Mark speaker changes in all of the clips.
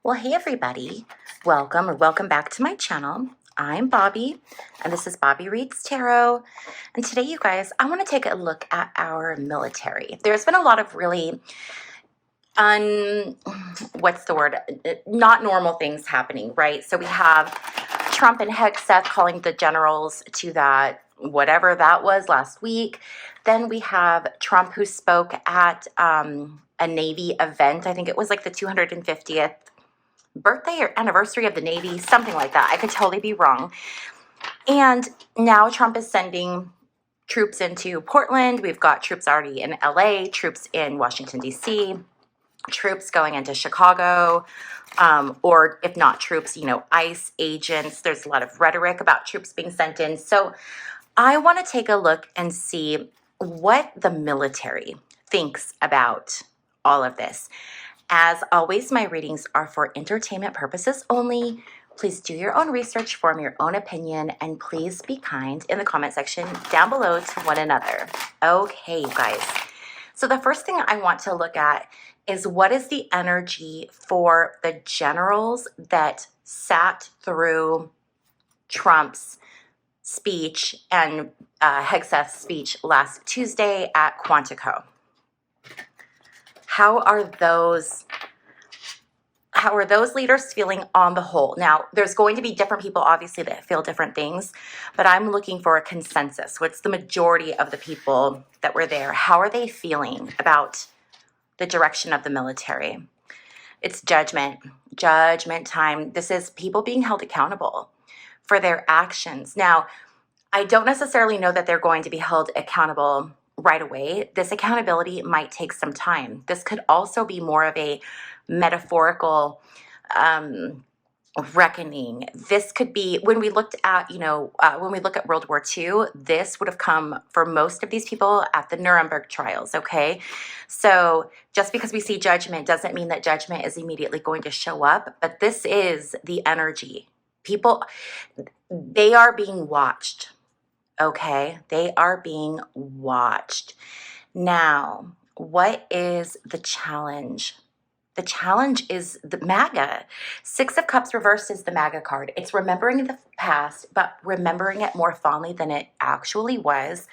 Speaker 1: Well, hey everybody, welcome back to my channel. I'm Bobbie, and this is Bobbie Reads Tarot. And today, you guys, I want to take a look at our military. There's been a lot of really what's the word? Not normal things happening, right? So we have Trump and Hegseth calling the generals to that, whatever that was last week. Then we have Trump who spoke at a Navy event. I think it was like the 250th birthday or anniversary of the Navy, something like that. I could totally be wrong. And now Trump is sending troops into Portland. We've got troops already in LA, troops in Washington, D.C., troops going into Chicago, or if not troops, ICE agents. There's a lot of rhetoric about troops being sent in. So I want to take a look and see what the military thinks about all of this. As always, my readings are for entertainment purposes only. Please do your own research, form your own opinion, and please be kind in the comment section down below to one another. Okay, you guys. So the first thing I want to look at is what is the energy for the generals that sat through Trump's speech and Hegseth's speech last Tuesday at Quantico. How are those leaders feeling on the whole? Now, there's going to be different people, obviously, that feel different things, but I'm looking for a consensus. What's the majority of the people that were there? How are they feeling about the direction of the military? It's judgment time. This is people being held accountable for their actions. Now, I don't necessarily know that they're going to be held accountable right away. This accountability might take some time. This could also be more of a metaphorical reckoning. This could be when we looked at, when we look at World War II, this would have come for most of these people at the Nuremberg trials, okay? So just because we see judgment doesn't mean that judgment is immediately going to show up, but this is the energy. People, they are being watched. Okay, they are being watched. Now, what is the challenge? The challenge is the MAGA. Six of Cups reversed is the MAGA card. It's remembering the past, but remembering it more fondly than it actually was,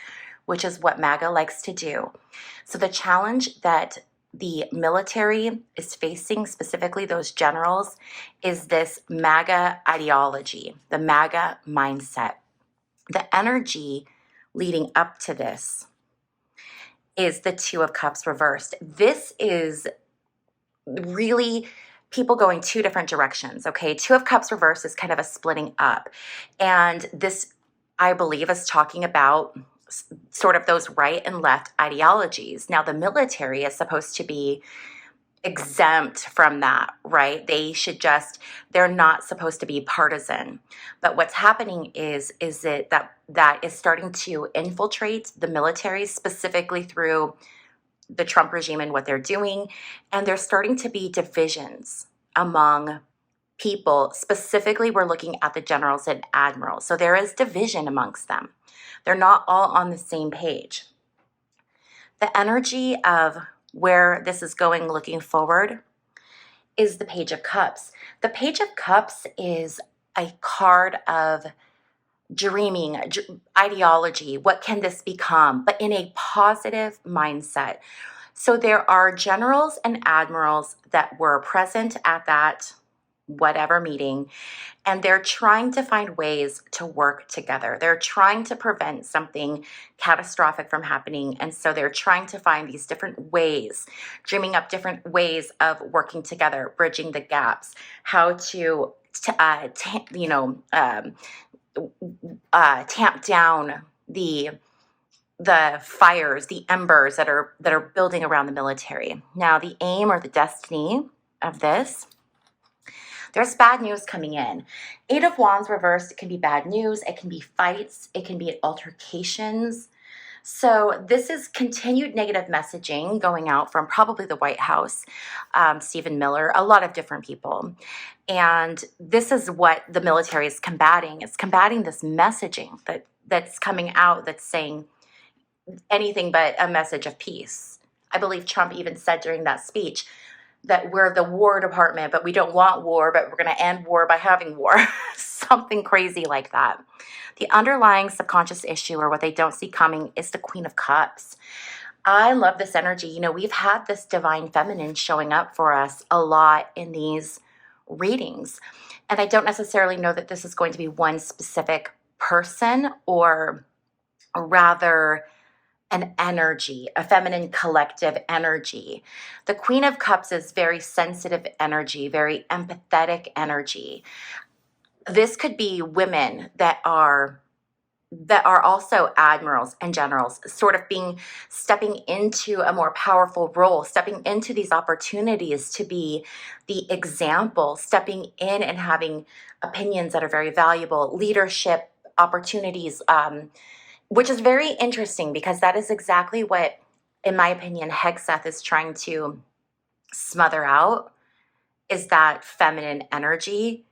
Speaker 1: which is what MAGA likes to do. So the challenge that the military is facing, specifically those generals, is this MAGA ideology, the MAGA mindset. The energy leading up to this is the Two of Cups reversed. This is really people going two different directions, okay? Two of Cups reversed is kind of a splitting up. And this, I believe, is talking about sort of those right and left ideologies. Now, the military is supposed to be exempt from that, right? They're not supposed to be partisan. But what's happening is that is starting to infiltrate the military, specifically through the Trump regime and what they're doing. And there's starting to be divisions among people. Specifically, we're looking at the generals and admirals. So there is division amongst them. They're not all on the same page. The energy of where this is going looking forward is the Page of Cups. The Page of Cups is a card of dreaming, ideology. What can this become? But in a positive mindset. So there are generals and admirals that were present at that whatever meeting, and they're trying to find ways to work together. They're trying to prevent something catastrophic from happening, and so they're trying to find these different ways, dreaming up different ways of working together, bridging the gaps, how to tamp down the fires, the embers that are building around the military. Now, the aim or the destiny of this, there's bad news coming in. Eight of Wands reversed, it can be bad news, it can be fights, it can be altercations. So this is continued negative messaging going out from probably the White House, Stephen Miller, a lot of different people. And this is what the military is combating. It's combating this messaging that's coming out that's saying anything but a message of peace. I believe Trump even said during that speech, that we're the war department, but we don't want war, but we're going to end war by having war. Something crazy like that. The underlying subconscious issue, or what they don't see coming, is the Queen of Cups. I love this energy. You know, we've had this divine feminine showing up for us a lot in these readings. And I don't necessarily know that this is going to be one specific person, or rather an energy, a feminine collective energy. The Queen of Cups is very sensitive energy, very empathetic energy. This could be women that are also admirals and generals, sort of stepping into a more powerful role, stepping into these opportunities to be the example, stepping in and having opinions that are very valuable, leadership opportunities, which is very interesting, because that is exactly what, in my opinion, Hegseth is trying to smother out, is that feminine energy.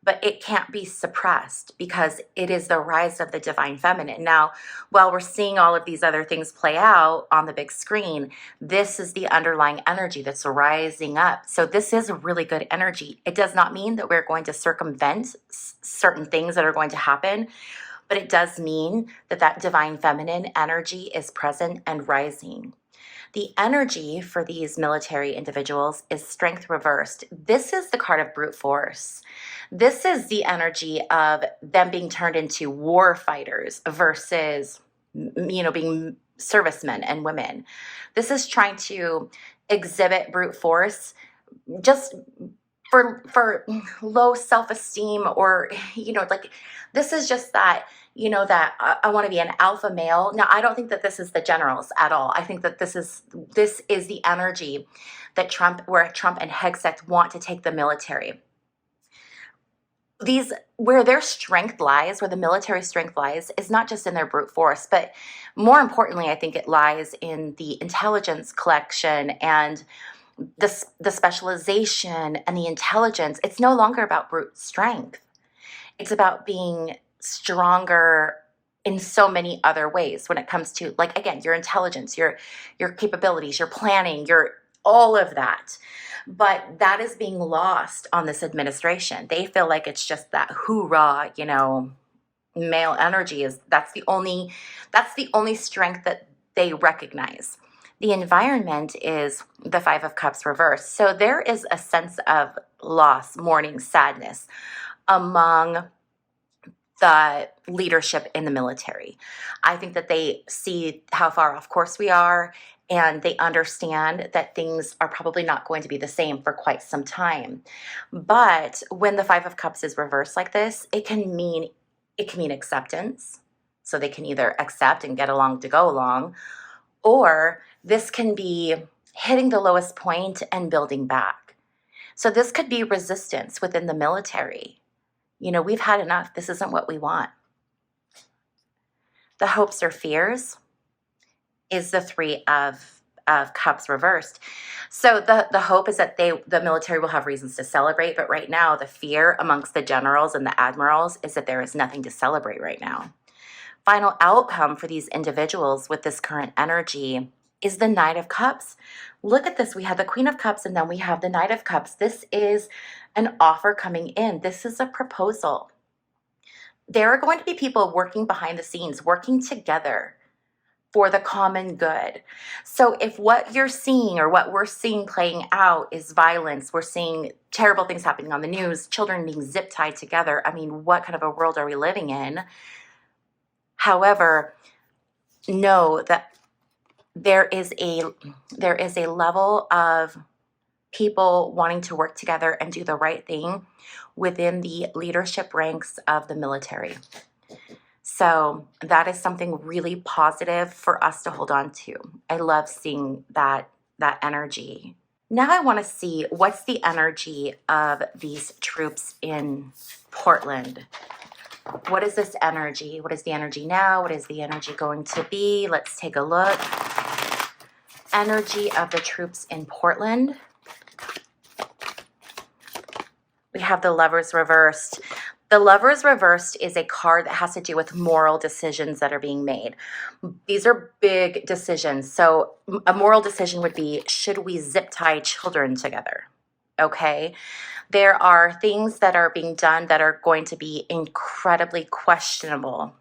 Speaker 1: But it can't be suppressed, because it is the rise of the divine feminine. Now, while we're seeing all of these other things play out on the big screen, this is the underlying energy that's rising up. So this is a really good energy. It does not mean that we're going to circumvent certain things that are going to happen, but it does mean that that divine feminine energy is present and rising. The energy for these military individuals is strength reversed. This is the card of brute force. This is the energy of them being turned into war fighters versus, being servicemen and women. This is trying to exhibit brute force just for low self-esteem, or, like, this is just that, that I want to be an alpha male. Now, I don't think that this is the generals at all. I think that this is the energy that where Trump and Hegseth want to take the military. Where their strength lies, where the military strength lies, is not just in their brute force, but more importantly, I think it lies in the intelligence collection and the specialization and the intelligence. It's no longer about brute strength. It's about being stronger in so many other ways when it comes to, like, again, your intelligence, your capabilities, your planning, your all of that. But that is being lost on this administration. They feel like it's just that hoorah, male energy that's the only strength that they recognize. The environment is the Five of Cups reversed. So there is a sense of loss, mourning, sadness among the leadership in the military. I think that they see how far off course we are, and they understand that things are probably not going to be the same for quite some time. But when the Five of Cups is reversed like this, it can mean acceptance. So they can either accept and get along to go along, or this can be hitting the lowest point and building back. So this could be resistance within the military. We've had enough. This isn't what we want. The hopes or fears is the Three of Cups reversed. So the hope is that the military will have reasons to celebrate, but right now the fear amongst the generals and the admirals is that there is nothing to celebrate right now. Final outcome for these individuals with this current energy is the Knight of Cups. Look at this. We have the Queen of Cups, and then we have the Knight of Cups. This is an offer coming in. This is a proposal. There are going to be people working behind the scenes, working together for the common good. So if what you're seeing, or what we're seeing playing out, is violence, we're seeing terrible things happening on the news, children being zip-tied together, I mean, what kind of a world are we living in? However, know that there is a level of people wanting to work together and do the right thing within the leadership ranks of the military. So that is something really positive for us to hold on to. I love seeing that energy. Now I want to see what's the energy of these troops in Portland. What is this energy? What is the energy now? What is the energy going to be? Let's take a look. Energy of the troops in Portland. We have the Lovers reversed. The Lovers reversed is a card that has to do with moral decisions that are being made. These are big decisions. So a moral decision would be, should we zip tie children together? Okay. There are things that are being done that are going to be incredibly questionable.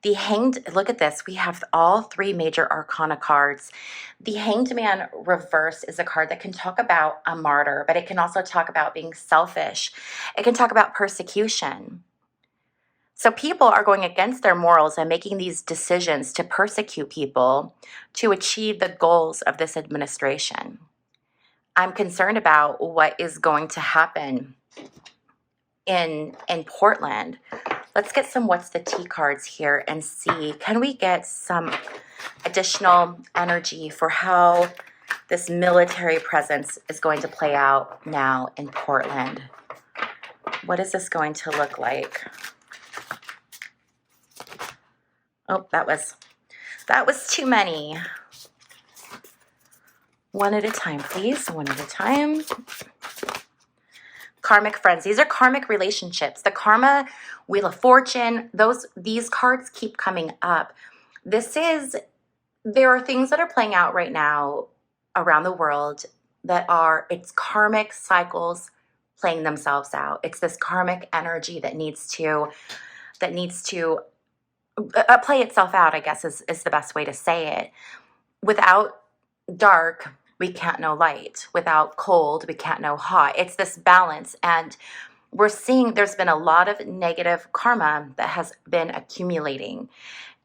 Speaker 1: The Hanged, look at this. We have all three major arcana cards. The Hanged Man reverse is a card that can talk about a martyr, but it can also talk about being selfish. It can talk about persecution. So people are going against their morals and making these decisions to persecute people to achieve the goals of this administration. I'm concerned about what is going to happen in Portland. Let's get some what's the tea cards here and see, can we get some additional energy for how this military presence is going to play out now in Portland? What is this going to look like? Oh, that was too many. One at a time, please. One at a time. Karmic friends. These are karmic relationships. The karma, Wheel of Fortune, these cards keep coming up. There are things that are playing out right now around the world it's karmic cycles playing themselves out. It's this karmic energy that needs to play itself out, I guess is the best way to say it. Without dark, we can't know light. Without cold, we can't know hot. It's this balance. And we're seeing there's been a lot of negative karma that has been accumulating.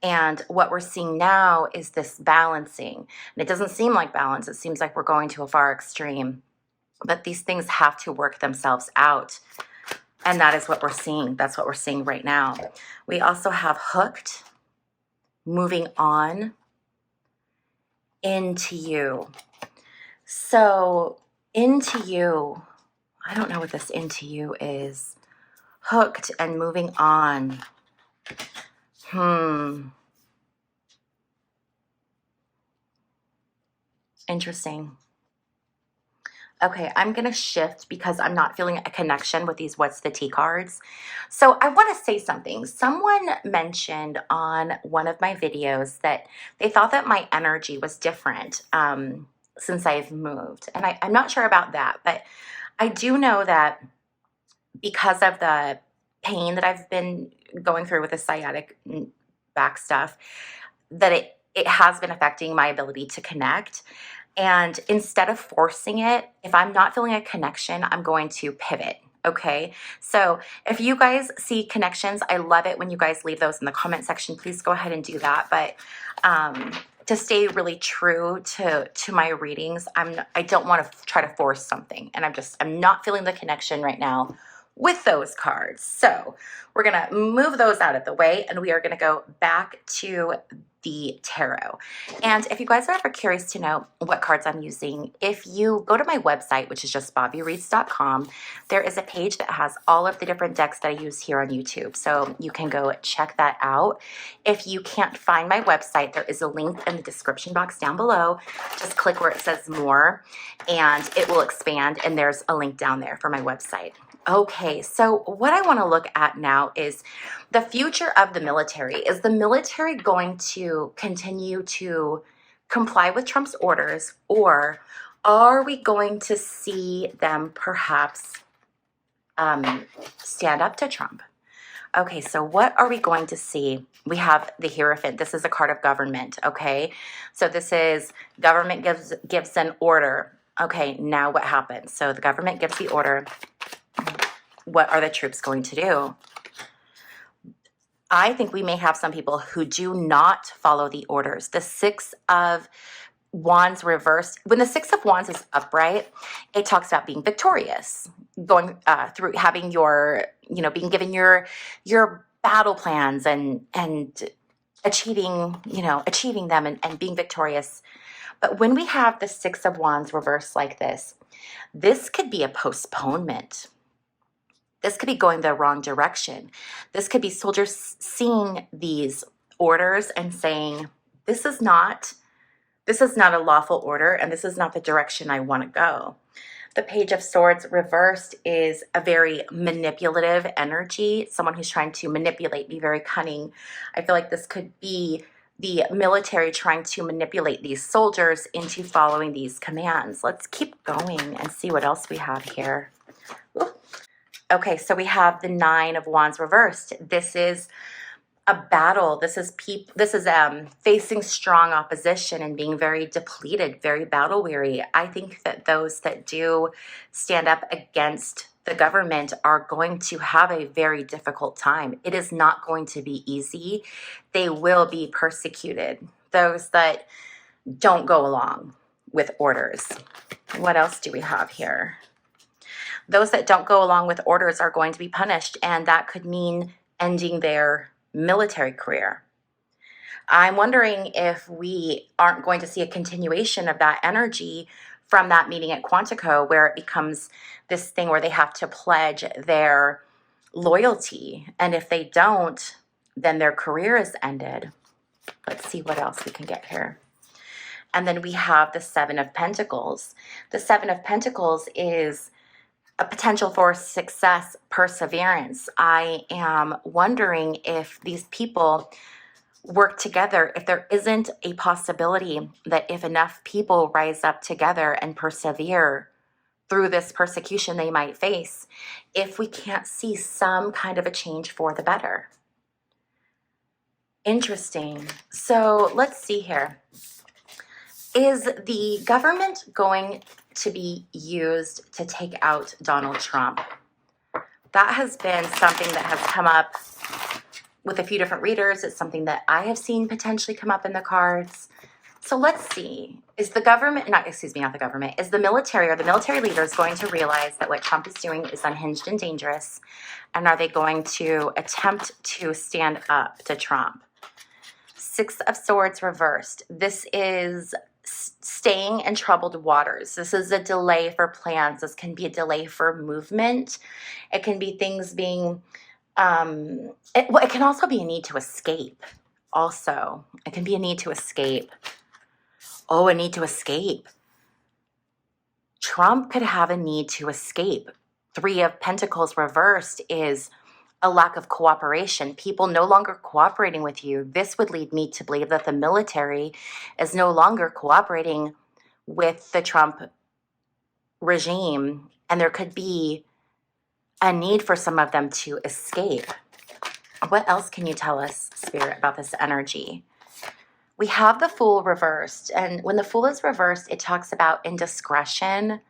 Speaker 1: And what we're seeing now is this balancing. And it doesn't seem like balance. It seems like we're going to a far extreme. But these things have to work themselves out. And that is what we're seeing. That's what we're seeing right now. We also have Hooked, moving on, Into You. So, Into You, I don't know what this Into You is. Hooked and moving on. Interesting. Okay, I'm going to shift because I'm not feeling a connection with these What's the Tea cards. So I want to say something. Someone mentioned on one of my videos that they thought that my energy was different since I've moved. And I'm not sure about that, but I do know that because of the pain that I've been going through with the sciatic back stuff, that it has been affecting my ability to connect. And instead of forcing it, if I'm not feeling a connection, I'm going to pivot. Okay. So if you guys see connections, I love it when you guys leave those in the comment section. Please go ahead and do that. But to stay really true to my readings, I don't want to try to force something. And I'm not feeling the connection right now with those cards. So we're going to move those out of the way and we are going to go back to the tarot. And if you guys are ever curious to know what cards I'm using, if you go to my website, which is just bobbiereads.com, there is a page that has all of the different decks that I use here on YouTube. So you can go check that out. If you can't find my website, there is a link in the description box down below. Just click where it says more and it will expand and there's a link down there for my website. Okay, so what I want to look at now is the future of the military. Is the military going to continue to comply with Trump's orders, or are we going to see them perhaps stand up to Trump? Okay, so what are we going to see? We have the Hierophant. This is a card of government, okay? So this is government gives an order. Okay, now what happens? So the government gives the order. What are the troops going to do? I think we may have some people who do not follow the orders. The Six of Wands reversed. When the Six of Wands is upright, it talks about being victorious, going through having your, being given your battle plans and achieving them and being victorious. But when we have the Six of Wands reversed like this could be a postponement. This could be going the wrong direction. This could be soldiers seeing these orders and saying, this is not a lawful order and this is not the direction I want to go. The Page of Swords reversed is a very manipulative energy, someone who's trying to manipulate, be very cunning. I feel like this could be the military trying to manipulate these soldiers into following these commands. Let's keep going and see what else we have here. Ooh. Okay, so we have the Nine of Wands reversed. This is a battle. This is facing strong opposition and being very depleted, very battle weary. I think that those that do stand up against the government are going to have a very difficult time. It is not going to be easy. They will be persecuted. Those that don't go along with orders. What else do we have here? Those that don't go along with orders are going to be punished, and that could mean ending their military career. I'm wondering if we aren't going to see a continuation of that energy from that meeting at Quantico, where it becomes this thing where they have to pledge their loyalty. And if they don't, then their career is ended. Let's see what else we can get here. And then we have the Seven of Pentacles. The Seven of Pentacles is a potential for success, perseverance. I am wondering if these people work together, if there isn't a possibility that if enough people rise up together and persevere through this persecution they might face, if we can't see some kind of a change for the better. Interesting. So let's see here. Is the government going to be used to take out Donald Trump? That has been something that has come up with a few different readers. It's something that I have seen potentially come up in the cards. So let's see. Is the government, not the government, is the military or the military leaders going to realize that what Trump is doing is unhinged and dangerous? And are they going to attempt to stand up to Trump? Six of Swords reversed. This is staying in troubled waters. This is a delay for plans. This can be a delay for movement. It can be things being, it can also be a need to escape. Also, it can be a need to escape. Oh, a need to escape. Trump could have a need to escape. Three of Pentacles reversed is a lack of cooperation. People no longer cooperating with you. This would lead me to believe that the military is no longer cooperating with the Trump regime, and there could be a need for some of them to escape. What else can you tell us, Spirit, about this energy? We have the Fool reversed, and when the Fool is reversed, it talks about indiscretion,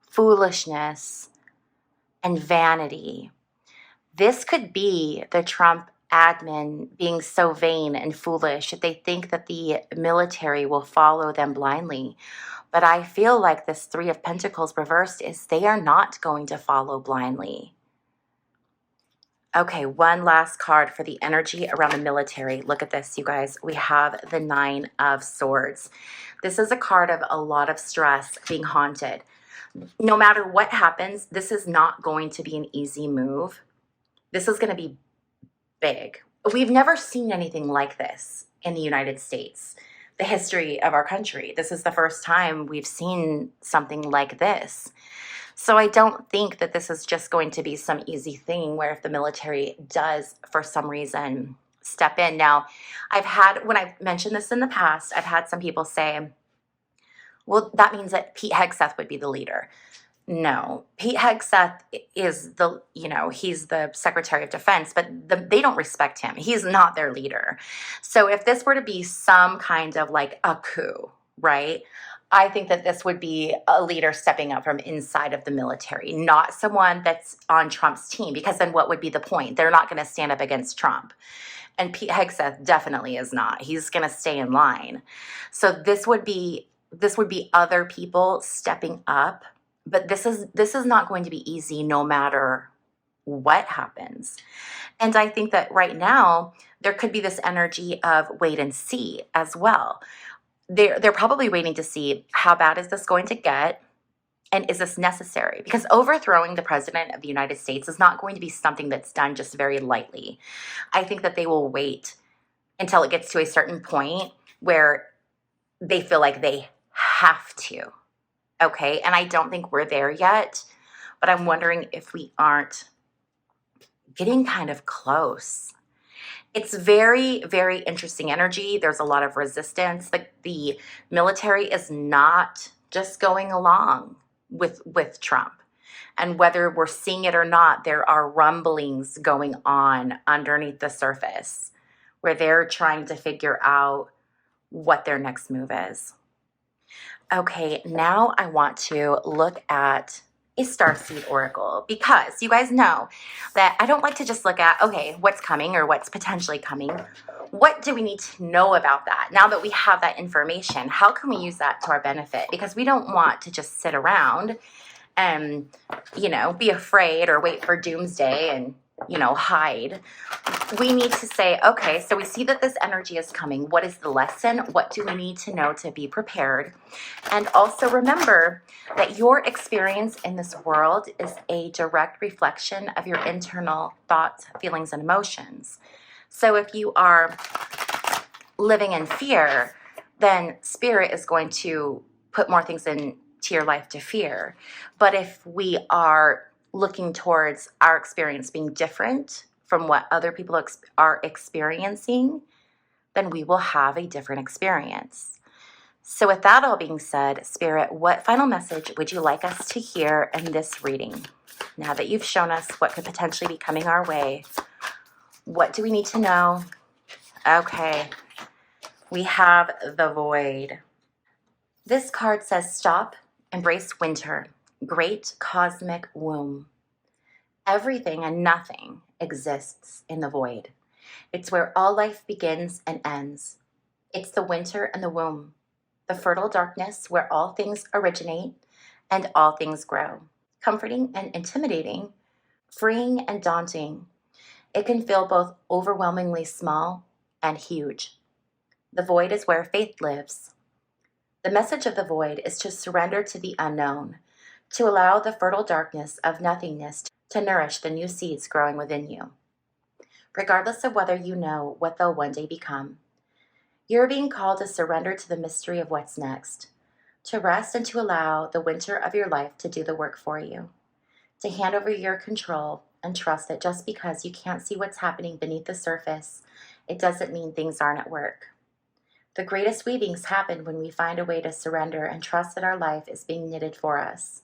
Speaker 1: foolishness, and vanity. This could be the Trump admin being so vain and foolish that they think that the military will follow them blindly. But I feel like this Three of Pentacles reversed is they are not going to follow blindly. Okay, one last card for the energy around the military. Look at this, you guys. We have the Nine of Swords. This is a card of a lot of stress, being haunted. No matter what happens, this is not going to be an easy move. This is going to be big. We've never seen anything like this in the United States, the history of our country. This is the first time we've seen something like this. So I don't think that this is just going to be some easy thing where if the military does, for some reason, step in. Now, when I've mentioned this in the past, I've had some people say, well, that means that Pete Hegseth would be the leader. No, Pete Hegseth is he's the Secretary of Defense, but they don't respect him. He's not their leader. So if this were to be some kind of like a coup, right? I think that this would be a leader stepping up from inside of the military, not someone that's on Trump's team, because then what would be the point? They're not going to stand up against Trump. And Pete Hegseth definitely is not. He's going to stay in line. So this would be other people stepping up. But this is not going to be easy no matter what happens. And I think that right now there could be this energy of wait and see as well. They're probably waiting to see how bad is this going to get, and is this necessary? Because overthrowing the president of the United States is not going to be something that's done just very lightly. I think that they will wait until it gets to a certain point where they feel like they have to. Okay. And I don't think we're there yet, but I'm wondering if we aren't getting kind of close. It's very, very interesting energy. There's a lot of resistance. The military is not just going along with Trump. And whether we're seeing it or not, there are rumblings going on underneath the surface where they're trying to figure out what their next move is. Okay, now I want to look at a starseed oracle because you guys know that I don't like to just look at, okay, what's coming or what's potentially coming. What do we need to know about that? Now that we have that information, how can we use that to our benefit? Because we don't want to just sit around and, be afraid or wait for doomsday and, hide. We need to say, okay, so we see that this energy is coming. What is the lesson? What do we need to know to be prepared? And also remember that your experience in this world is a direct reflection of your internal thoughts, feelings, and emotions. So if you are living in fear, then spirit is going to put more things into your life to fear. But if we are looking towards our experience being different from what other people are experiencing, then we will have a different experience. So with that all being said, Spirit, what final message would you like us to hear in this reading? Now that you've shown us what could potentially be coming our way, what do we need to know? Okay, we have the Void. This card says, stop, embrace winter, great cosmic womb. Everything and nothing exists in the void. It's where all life begins and ends. It's the winter and the womb, the fertile darkness where all things originate and all things grow. Comforting and intimidating, freeing and daunting. It can feel both overwhelmingly small and huge. The void is where faith lives. The message of the void is to surrender to the unknown, to allow the fertile darkness of nothingness to nourish the new seeds growing within you. Regardless of whether you know what they'll one day become, you're being called to surrender to the mystery of what's next, to rest and to allow the winter of your life to do the work for you, to hand over your control and trust that just because you can't see what's happening beneath the surface, it doesn't mean things aren't at work. The greatest weavings happen when we find a way to surrender and trust that our life is being knitted for us,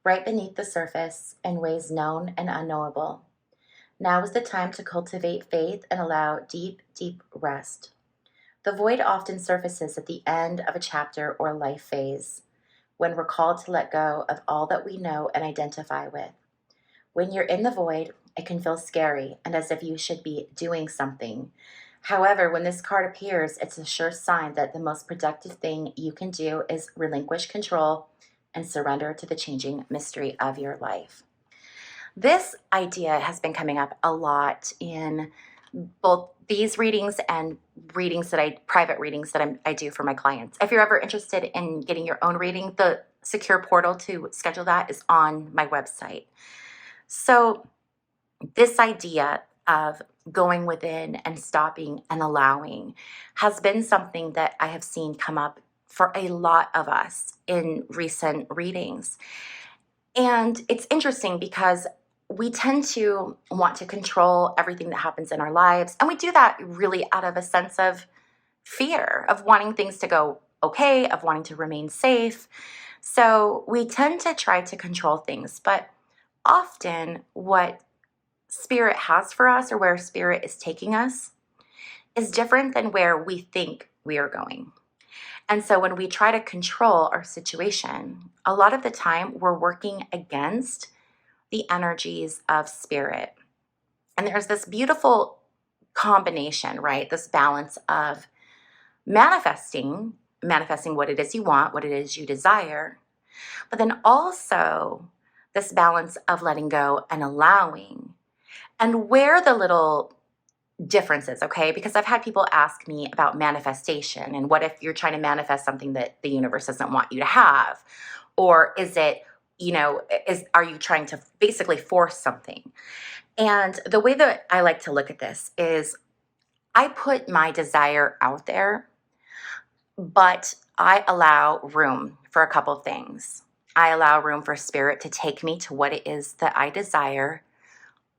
Speaker 1: right beneath the surface in ways known and unknowable. Now is the time to cultivate faith and allow deep, deep rest. The void often surfaces at the end of a chapter or life phase, when we're called to let go of all that we know and identify with. When you're in the void, it can feel scary and as if you should be doing something. However, when this card appears, it's a sure sign that the most productive thing you can do is relinquish control and surrender to the changing mystery of your life. This idea has been coming up a lot in both these readings and private readings that I do for my clients. If you're ever interested in getting your own reading, the secure portal to schedule that is on my website. So this idea of going within and stopping and allowing has been something that I have seen come up for a lot of us in recent readings. And it's interesting because we tend to want to control everything that happens in our lives. And we do that really out of a sense of fear, of wanting things to go okay, of wanting to remain safe. So we tend to try to control things. But often what Spirit has for us or where Spirit is taking us is different than where we think we are going. And so when we try to control our situation, a lot of the time we're working against the energies of Spirit. And there's this beautiful combination, right? This balance of manifesting what it is you want, what it is you desire, but then also this balance of letting go and allowing. And where the little differences, okay? Because I've had people ask me about manifestation and what if you're trying to manifest something that the universe doesn't want you to have? Or is it, are you trying to basically force something? And the way that I like to look at this is I put my desire out there, but I allow room for a couple things. I allow room for spirit to take me to what it is that I desire,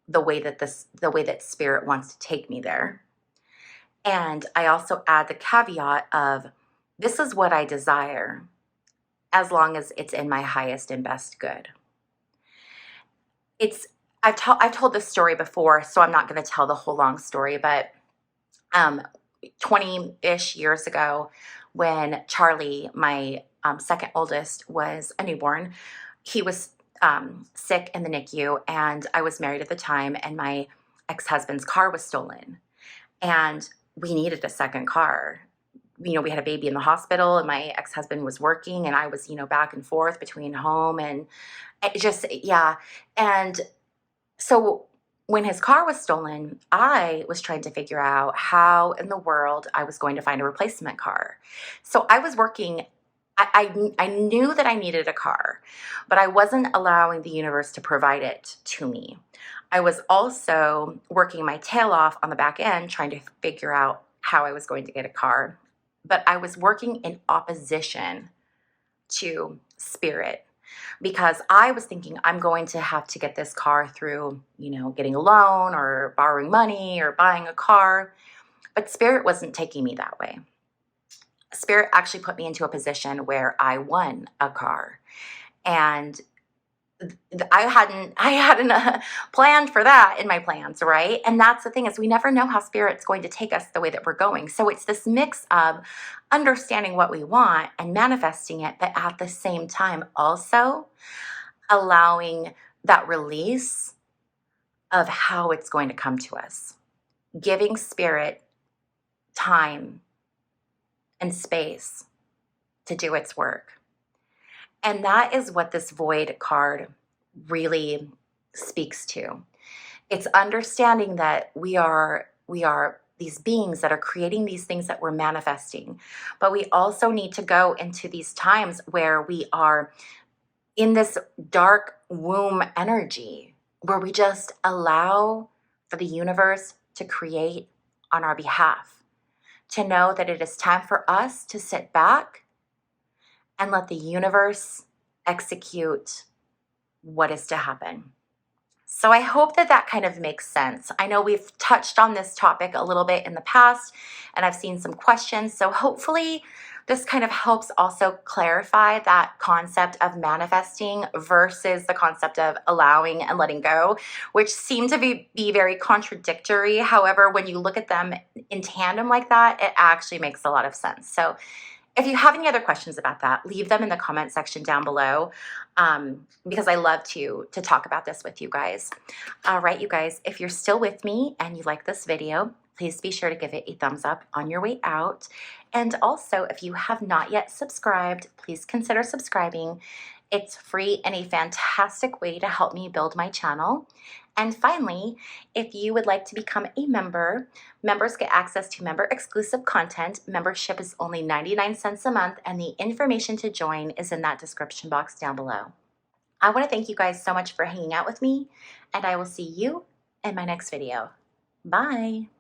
Speaker 1: the way that spirit wants to take me there. And I also add the caveat of, this is what I desire, as long as it's in my highest and best good. I've told this story before, so I'm not going to tell the whole long story, but 20-ish years ago, when Charlie, my second oldest, was a newborn, he was sick in the NICU, and I was married at the time, and my ex-husband's car was stolen, and we needed a second car. We had a baby in the hospital, and my ex-husband was working, and I was, back and forth between home and it just, yeah. And so when his car was stolen, I was trying to figure out how in the world I was going to find a replacement car. So I was working. I knew that I needed a car, but I wasn't allowing the universe to provide it to me. I was also working my tail off on the back end, trying to figure out how I was going to get a car. But I was working in opposition to spirit, because I was thinking I'm going to have to get this car through, getting a loan or borrowing money or buying a car. But spirit wasn't taking me that way. Spirit actually put me into a position where I won a car. And I hadn't planned for that in my plans, right? And that's the thing, is we never know how spirit's going to take us the way that we're going. So it's this mix of understanding what we want and manifesting it, but at the same time also allowing that release of how it's going to come to us, giving spirit time and space to do its work. And that is what this void card really speaks to. It's understanding that we are these beings that are creating these things that we're manifesting. But we also need to go into these times where we are in this dark womb energy, where we just allow for the universe to create on our behalf, to know that it is time for us to sit back and let the universe execute what is to happen. So I hope that kind of makes sense. I know we've touched on this topic a little bit in the past, and I've seen some questions. So hopefully this kind of helps also clarify that concept of manifesting versus the concept of allowing and letting go, which seem to be very contradictory. However, when you look at them in tandem like that, it actually makes a lot of sense. So if you have any other questions about that, leave them in the comment section down below, because I love to talk about this with you guys. All right, you guys, if you're still with me and you like this video, please be sure to give it a thumbs up on your way out. And also, if you have not yet subscribed, please consider subscribing. It's free and a fantastic way to help me build my channel. And finally, if you would like to become a member, members get access to member-exclusive content. Membership is only 99 cents a month, and the information to join is in that description box down below. I want to thank you guys so much for hanging out with me, and I will see you in my next video. Bye!